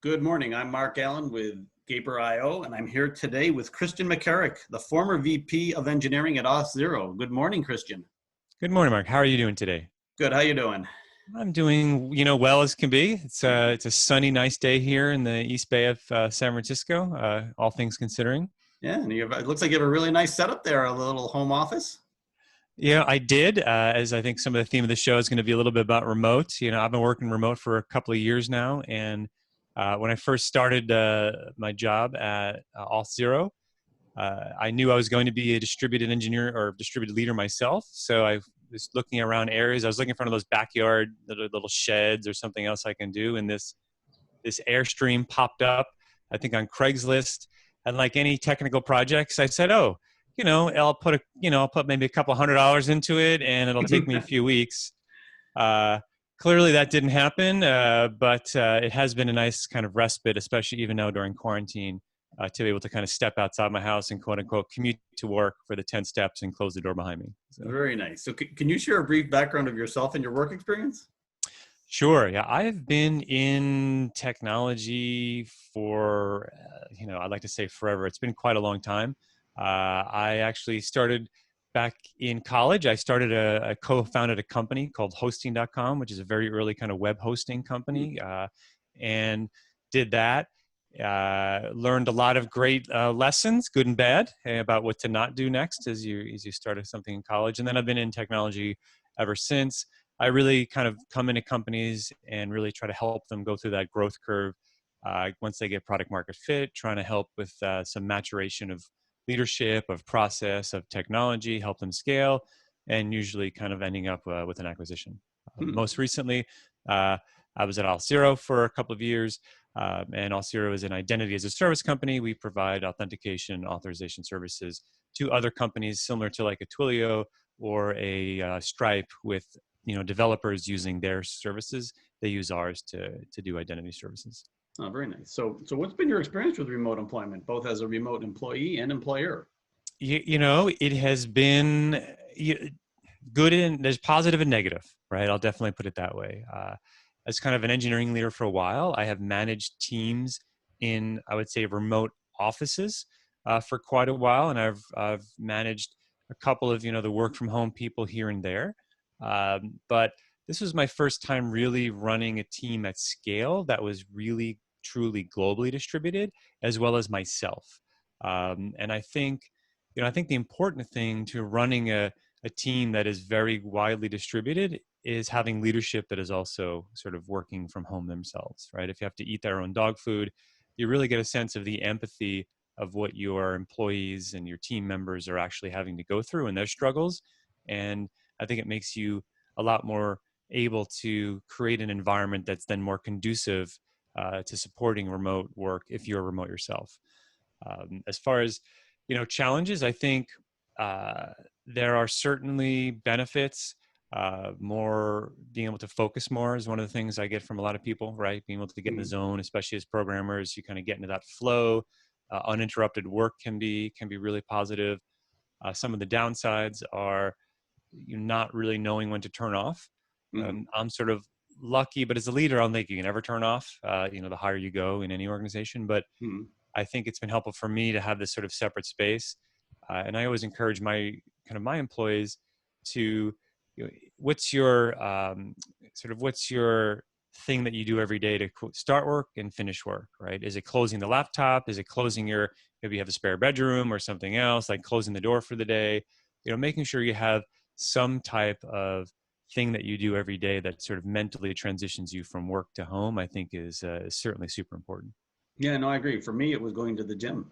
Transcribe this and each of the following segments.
Good morning. I'm Mark Allen with Gaper.io, and I'm here today with Christian McCarrick, the former VP of Engineering at AuthO. Good morning, Christian. Good morning, Mark. How are you doing today? Good. How you doing? I'm doing, well as can be. It's a sunny, nice day here in the East Bay of San Francisco, all things considering. Yeah, and it looks like you have a really nice setup there, a little home office. Yeah, I did. As I think some of the theme of the show is going to be a little bit about remote. I've been working remote for a couple of years now, and when I first started my job at AuthO, I knew I was going to be a distributed engineer or distributed leader myself. So I was looking around areas. I was looking in front of those backyard little sheds or something else I can do. And this Airstream popped up, I think on Craigslist. And like any technical projects, I said, oh, I'll put maybe a couple $100 into it, and it'll take me a few weeks. Clearly that didn't happen, but it has been a nice kind of respite, especially even now during quarantine, to be able to kind of step outside my house and quote unquote commute to work for the 10 steps and close the door behind me. So. Very nice. So can you share a brief background of yourself and your work experience? Sure. Yeah. I've been in technology for, I'd like to say forever. It's been quite a long time. I actually started back in college. I co-founded a company called hosting.com, which is a very early kind of web hosting company, and did that. Learned a lot of great lessons, good and bad, about what to not do next as you started something in college. And then I've been in technology ever since. I really kind of come into companies and really try to help them go through that growth curve once they get product market fit, trying to help with some maturation of leadership, of process, of technology, help them scale, and usually kind of ending up with an acquisition. Most recently, I was at AuthO for a couple of years. And AuthO is an identity as a service company. We provide authentication, authorization services to other companies similar to like a Twilio or a Stripe with developers using their services. They use ours to do identity services. Oh, very nice. So what's been your experience with remote employment, both as a remote employee and employer? It has been good, and there's positive and negative, right? I'll definitely put it that way. As kind of an engineering leader for a while, I have managed teams in, I would say, remote offices for quite a while, and I've managed a couple of the work from home people here and there. But this was my first time really running a team at scale that was really truly globally distributed, as well as myself. And I think the important thing to running a team that is very widely distributed is having leadership that is also sort of working from home themselves, right? If you have to eat their own dog food, you really get a sense of the empathy of what your employees and your team members are actually having to go through and their struggles. And I think it makes you a lot more able to create an environment that's then more conducive to supporting remote work if you're remote yourself. As far as, challenges, I think there are certainly benefits. More being able to focus more is one of the things I get from a lot of people, right? Being able to get in the zone, especially as programmers, you kind of get into that flow. Uninterrupted work can be really positive. Some of the downsides are you not really knowing when to turn off. I'm sort of lucky, but as a leader, I don't think you can ever turn off, the higher you go in any organization. But I think it's been helpful for me to have this sort of separate space. And I always encourage my employees to, what's your thing that you do every day to start work and finish work, right? Is it closing the laptop? Is it closing maybe you have a spare bedroom or something else, like closing the door for the day, making sure you have some type of thing that you do every day that sort of mentally transitions you from work to home, I think is certainly super important. Yeah, no, I agree. For me, it was going to the gym.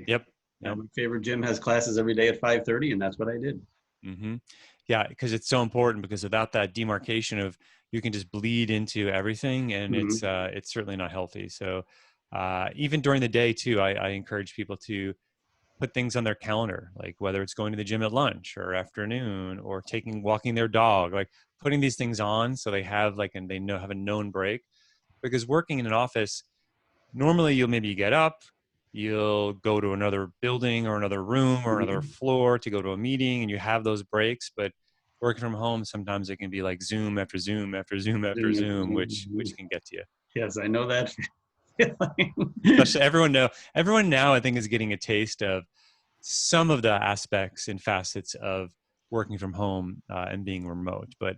Yep. My favorite gym has classes every day at 5:30, and that's what I did. Mm-hmm. Yeah, because it's so important, because without that demarcation of, you can just bleed into everything, and it's certainly not healthy. So even during the day too, I encourage people to put things on their calendar, like whether it's going to the gym at lunch or afternoon or walking their dog, like putting these things on so they have have a known break. Because working in an office, normally you'll maybe get up, you'll go to another building or another room or another floor to go to a meeting, and you have those breaks. But working from home, sometimes it can be like Zoom after Zoom after Zoom after Zoom, which can get to you. Yes, I know that. Especially everyone now I think is getting a taste of some of the aspects and facets of working from home and being remote, but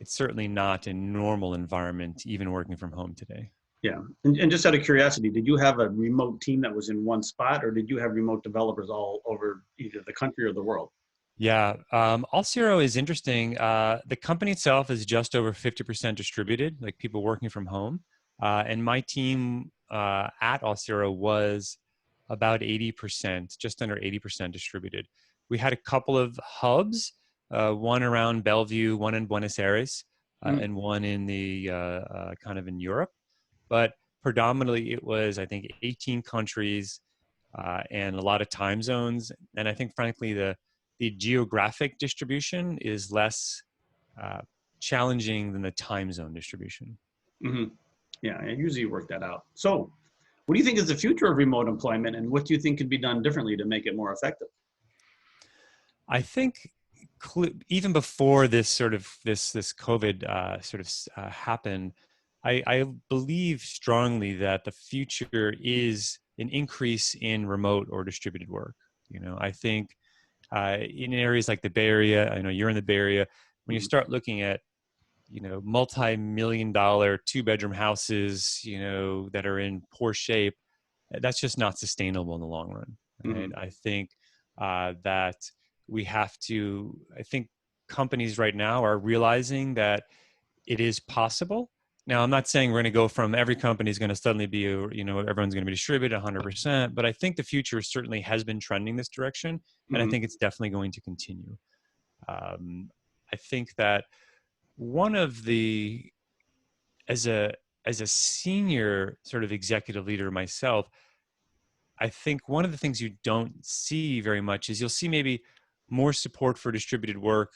it's certainly not a normal environment, even working from home today. Yeah. And just out of curiosity, did you have a remote team that was in one spot, or did you have remote developers all over either the country or the world? Yeah, AuthZero is interesting. The company itself is just over 50% distributed, like people working from home. And my team at AuthZero was about 80%, just under 80% distributed. We had a couple of hubs, one around Bellevue, one in Buenos Aires, Mm, and one in the kind of in Europe. But predominantly it was, I think, 18 countries and a lot of time zones. And I think, frankly, the geographic distribution is less uh, challenging than the time zone distribution. hmm. Yeah, I usually work that out. So, what do you think is the future of remote employment, and what do you think could be done differently to make it more effective? I think even before this sort of this COVID happened, I believe strongly that the future is an increase in remote or distributed work. You know, I think in areas like the Bay Area, I know you're in the Bay Area, when you Mhm, start looking at, you know, multi-million dollar 2-bedroom houses, you know, that are in poor shape, that's just not sustainable in the long run, right? mhm, I think that I think companies right now are realizing that it is possible. Now, I'm not saying we're going to go from every company is going to suddenly be, you know, everyone's going to be distributed 100%, but I think the future certainly has been trending this direction, and I mhm, think it's definitely going to continue. Um, I think that one of the as a as a senior sort of executive leader myself, I think one of the things you don't see very much is you'll see maybe more support for distributed work,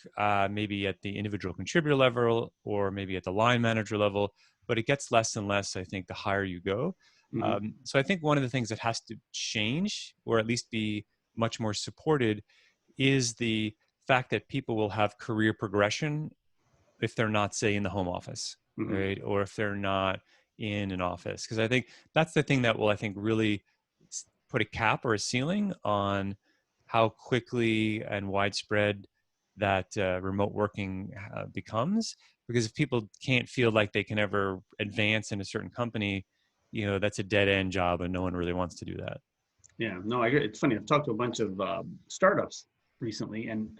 maybe at the individual contributor level or maybe at the line manager level, but it gets less and less, I think, the higher you go. mhm, So I think one of the things that has to change, or at least be much more supported, is the fact that people will have career progression if they're not, say, in the home office, mhm, right? Or if they're not in an office. Because I think that's the thing that will, I think, really put a cap or a ceiling on how quickly and widespread that remote working becomes. Because if people can't feel like they can ever advance in a certain company, you know, that's a dead end job and no one really wants to do that. yeah, no, I agree. It's funny. I've talked to a bunch of startups recently, and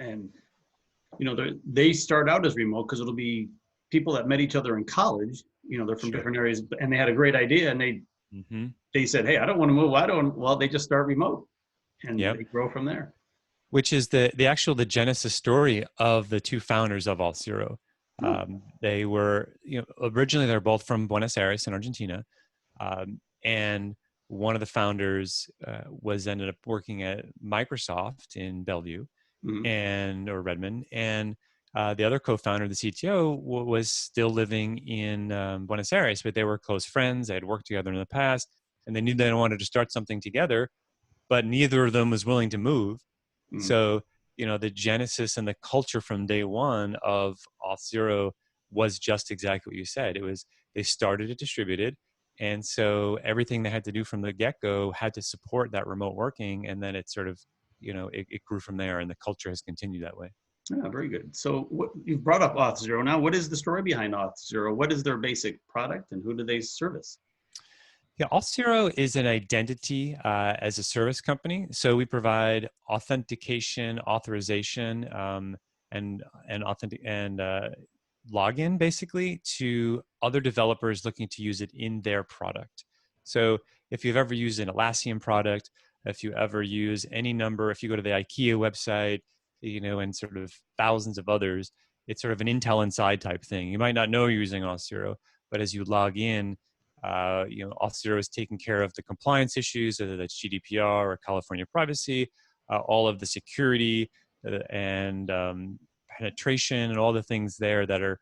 you know, they start out as remote because it'll be people that met each other in college. You know, they're from Sure. different areas, and they had a great idea, and Hmm. they said, "Hey, I don't want to move. I don't." Well, they just start remote, and Yep. they grow from there. Which is the genesis story of the two founders of AuthZero. Oh. They were, you know, originally they're both from Buenos Aires in Argentina, and one of the founders was ended up working at Microsoft in Bellevue Mhm, and or Redmond, and the other co-founder, the CTO, was still living in Buenos Aires, but they were close friends. They had worked together in the past, and they knew they wanted to start something together, but neither of them was willing to move. mhm. So, you know, the genesis and the culture from day one of AuthZero was just exactly what you said. It was, they started it distributed. And so everything they had to do from the get go had to support that remote working. And then it sort of, you know, it grew from there and the culture has continued that way. Yeah, very good. So, what you've brought up AuthZero now. What is the story behind AuthZero? What is their basic product, and who do they service? Yeah, Auth0 is an identity as a service company. So we provide authentication, authorization, and authentic and login basically to other developers looking to use it in their product. So if you've ever used an Atlassian product, if you ever use any number, if you go to the IKEA website, you know, and sort of thousands of others, it's sort of an Intel Inside type thing. You might not know you're using Auth0, but as you log in, you know, Auth0 is taking care of the compliance issues, whether that's GDPR or California privacy, all of the security and penetration and all the things there that are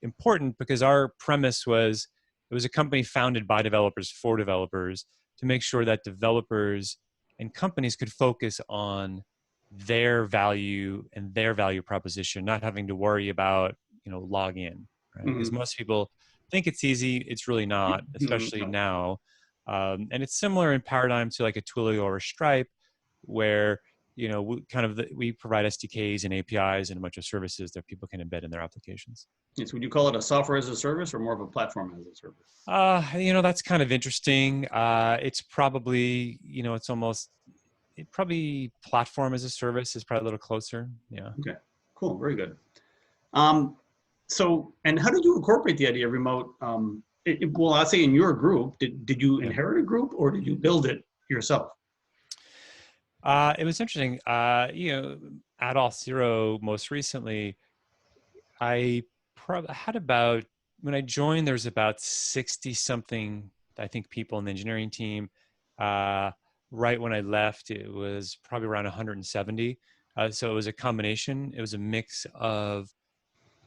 important, because our premise was it was a company founded by developers for developers to make sure that developers and companies could focus on their value and their value proposition, not having to worry about, you know, log in, right? Because Mhm, most people think it's easy. It's really not, especially No. now. And it's similar in paradigm to like a Twilio or a Stripe, where we provide SDKs and APIs and a bunch of services that people can embed in their applications. Yes, would you call it a software as a service or more of a platform as a service? That's kind of interesting. It's probably, probably platform as a service is probably a little closer. Yeah. Okay, cool, very good. So, and how did you incorporate the idea of remote? Well, I'll say in your group, did you Yeah. inherit a group or did you build it yourself? It was interesting. At AuthO most recently, I probably had about, when I joined, there's about 60 something, I think, people in the engineering team. Right when I left, it was probably around 170. So it was a combination. It was a mix of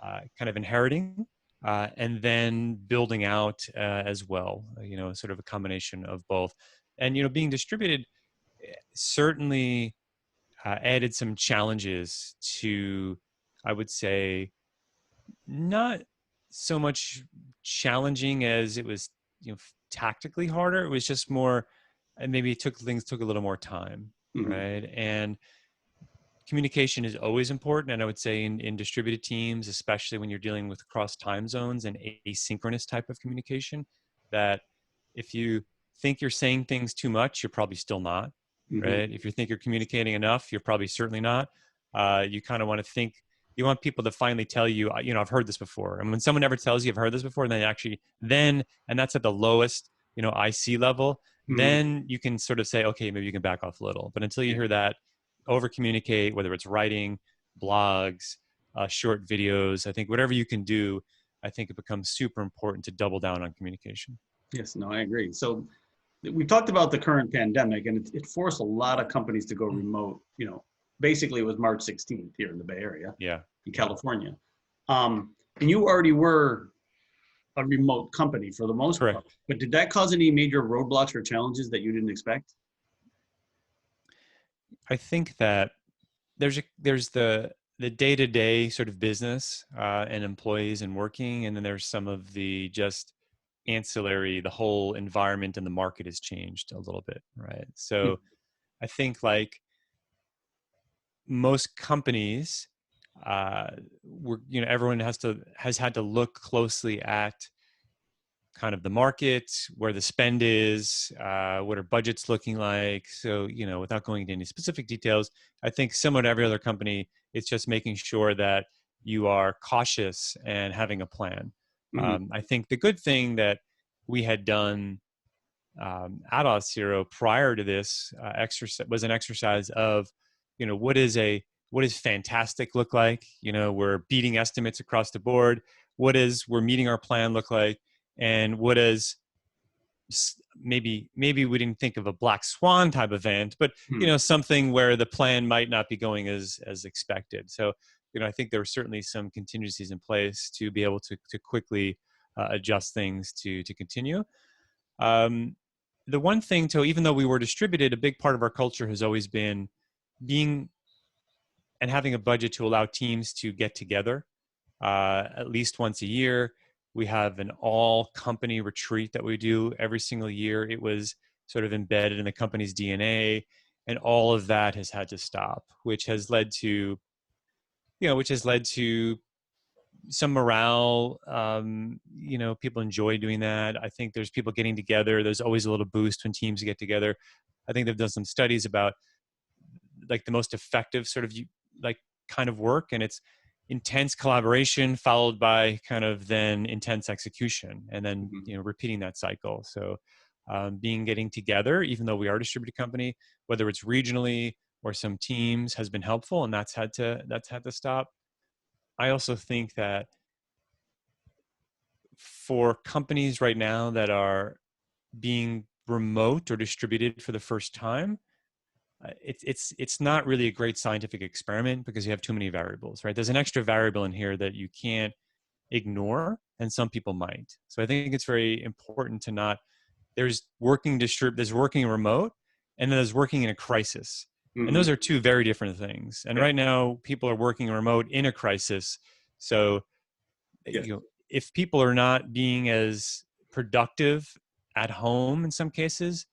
kind of inheriting and then building out as well, sort of a combination of both. And, being distributed certainly added some challenges to, I would say, not so much challenging as it was, tactically harder. It was just more, and maybe things took a little more time, Hmm. right? And communication is always important. And I would say in distributed teams, especially when you're dealing with cross time zones and asynchronous type of communication, that if you think you're saying things too much, you're probably still not, Hmm. right? If you think you're communicating enough, you're probably certainly not. You kind of want to think, you want people to finally tell you, I've heard this before. And when someone ever tells you I've heard this before, and and that's at the lowest, IC level, Hmm. then you can sort of say, okay, maybe you can back off a little. But until you hear that, over communicate, whether it's writing, blogs, short videos, I think whatever you can do, I think it becomes super important to double down on communication. Yes, no, I agree. So we talked about the current pandemic and it forced a lot of companies to go remote. Basically it was March 16th here in the Bay Area, Yeah. in California. And you already were a remote company for the most part, Correct. but did that cause any major roadblocks or challenges that you didn't expect? I think that there's the day-to-day sort of business and employees and working, and then there's some of the just ancillary, the whole environment and the market has changed a little bit, right? So I think like most companies, everyone has had to look closely at kind of the market, where the spend is, what are budgets looking like. So, without going into any specific details, I think similar to every other company, it's just making sure that you are cautious and having a plan. Mm-hmm. I think the good thing that we had done at Auth0 prior to this exercise was an exercise of, what does fantastic look like? We're beating estimates across the board. We're meeting our plan look like? And what does maybe we didn't think of a black swan type event, but something where the plan might not be going as expected. So I think there were certainly some contingencies in place to be able to quickly adjust things to continue. The one thing, to even though we were distributed, a big part of our culture has always been being and having a budget to allow teams to get together at least once a year. We have an all company retreat that we do every single year. It was sort of embedded in the company's DNA, and all of that has had to stop, which has led to some morale. People enjoy doing that. I think there's people getting together. There's always a little boost when teams get together. I think they've done some studies about like the most effective sort of like kind of work, and it's intense collaboration followed by kind of then intense execution, and then repeating that cycle. So getting together, even though we are a distributed company, whether it's regionally or some teams, has been helpful, and that's had to stop. I also think that for companies right now that are being remote or distributed for the first time, it's not really a great scientific experiment because you have too many variables, right? There's an extra variable in here that you can't ignore, and some people might. So I think it's very important to not. There's there's working remote, and then there's working in a crisis, and Mm-hmm. those are two very different things. And Yeah. right now, people are working remote in a crisis, so Yes. if people are not being as productive at home in some cases,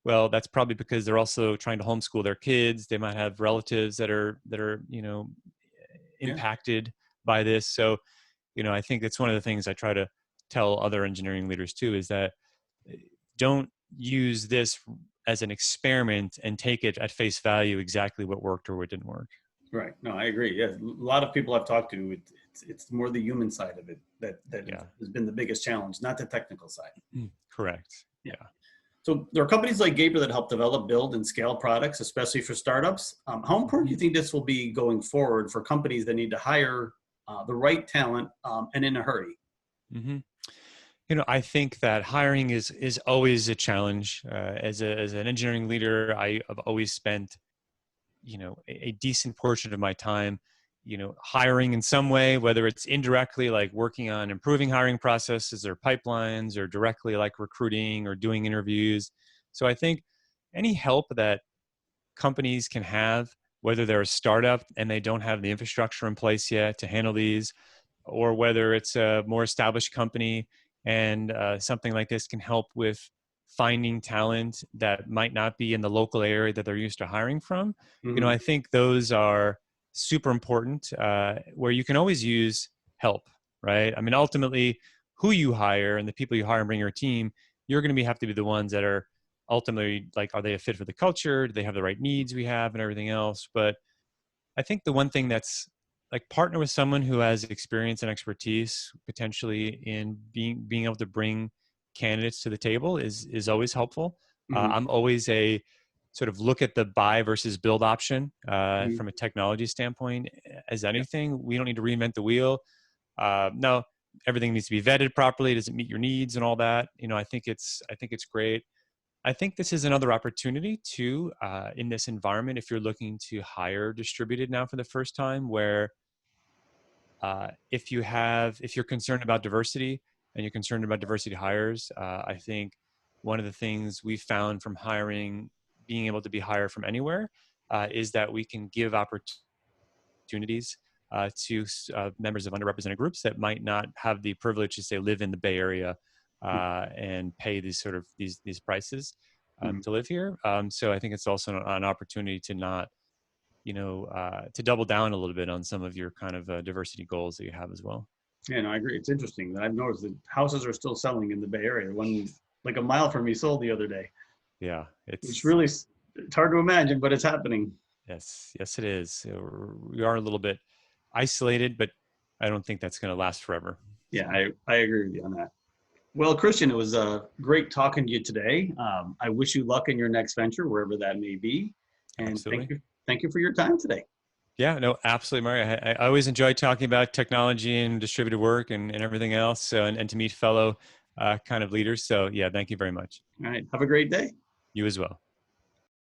well, that's probably because they're also trying to homeschool their kids. They might have relatives that are Yeah. impacted by this. So, I think that's one of the things I try to tell other engineering leaders too, is that don't use this as an experiment and take it at face value exactly what worked or what didn't work. Right. No, I agree. Yeah, a lot of people I've talked to, it's more the human side of it that Yeah. has been the biggest challenge, not the technical side. Correct. Yeah. So there are companies like Gabriel that help develop, build, and scale products, especially for startups. How important do you think this will be going forward for companies that need to hire the right talent and in a hurry? Mm-hmm. I think that hiring is always a challenge. As an engineering leader, I have always spent a decent portion of my time hiring in some way, whether it's indirectly like working on improving hiring processes or pipelines, or directly like recruiting or doing interviews. So I think any help that companies can have, whether they're a startup and they don't have the infrastructure in place yet to handle these, or whether it's a more established company and something like this can help with finding talent that might not be in the local area that they're used to hiring from. Mm-hmm. I think those are super important, where you can always use help, right? I mean, ultimately, who you hire and the people you hire and bring your team, you're going to have to be the ones that are ultimately like, are they a fit for the culture? Do they have the right needs we have and everything else? But I think the one thing that's like, partner with someone who has experience and expertise potentially in being able to bring candidates to the table is always helpful. Mm-hmm. I'm always a sort of look at the buy versus build option Mm-hmm. from a technology standpoint. As Yeah. anything, we don't need to reinvent the wheel. No, everything needs to be vetted properly. Does it meet your needs and all that? I think it's great. I think this is another opportunity too, in this environment, if you're looking to hire distributed now for the first time, where if you're concerned about diversity and you're concerned about diversity hires, I think one of the things we've found from hiring, being able to be hired from anywhere, is that we can give opportunities to members of underrepresented groups that might not have the privilege to say live in the Bay Area and pay these prices Mm-hmm. to live here. So I think it's also an opportunity to not to double down a little bit on some of your kind of diversity goals that you have as well. Yeah, no, I agree. It's interesting that I've noticed that houses are still selling in the Bay Area. One like a mile from me sold the other day. Yeah, It's really it's hard to imagine, but it's happening. yes, it is. So we are a little bit isolated, but I don't think that's going to last forever. Yeah, I agree with you on that. Well, Christian, it was great talking to you today. I wish you luck in your next venture, wherever that may be. And Absolutely. thank you for your time today. Yeah, no, absolutely, Mario. I always enjoy talking about technology and distributed work and everything else. So, and to meet fellow kind of leaders. So, yeah, thank you very much. All right. Have a great day. You as well.